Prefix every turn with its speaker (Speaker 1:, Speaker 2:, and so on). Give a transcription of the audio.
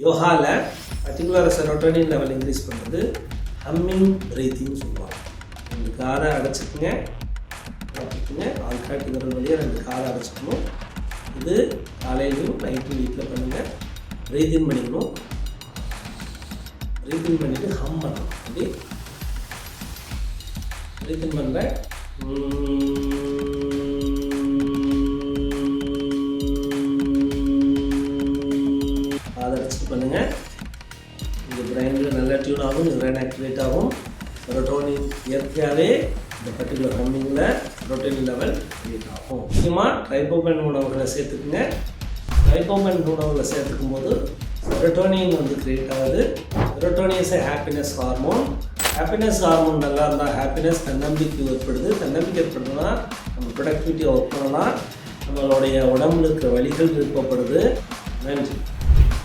Speaker 1: யோகாவில் பர்டிகுலராக serotonin level increase பண்ணுறது ஹம்மிங் ப்ரீத்திங்னு சொல்லுவாங்க. 2 காதை அடைச்சிக்குங்க, பார்த்துக்குங்க. ஆள்காட்டி விரல் வழியாக 2 காதை அடைச்சிக்கணும். இது காலையிலையும் நைட்டும் வீட்டில் பண்ணுங்கள். ப்ரீத்திங் பண்ணிக்கணும். ப்ரீத்திங் பண்ணிவிட்டு ஹம் பண்ணணும். அப்படி ப்ரீத்திங் பண்ணுறேன். அதை அடிச்சு பண்ணுங்கள். இந்த பிரெயினில் நல்லா டியூன் ஆகும், நியூரான் ஆக்டிவேட் ஆகும். செரோட்டோனின் இயற்கையாகவே இந்த பர்டிகுலர் ஹம்மிங்கில் செரோட்டோனின் லெவல் கிரியேட் ஆகும். முக்கியமாக ட்ரைபோபன் உணவுகளை சேர்த்துக்குங்க. ட்ரைபோபன் உணவுகளை சேர்த்துக்கும் போது செரோட்டோனின் கிரியேட் ஆகுது. Serotonin is happiness hormone. Happiness hormone நல்லா இருந்தால் ஹாப்பினஸ் தன்னம்பிக்கை ஏற்படுது. தன்னம்பிக்கை ஏற்படுதுன்னா நம்ம ப்ரொடக்டிவிட்டியை ஒர்க் பண்ணலாம். நம்மளுடைய உடம்புல இருக்கிற வலிகள் விருப்பப்படுது. நன்றி.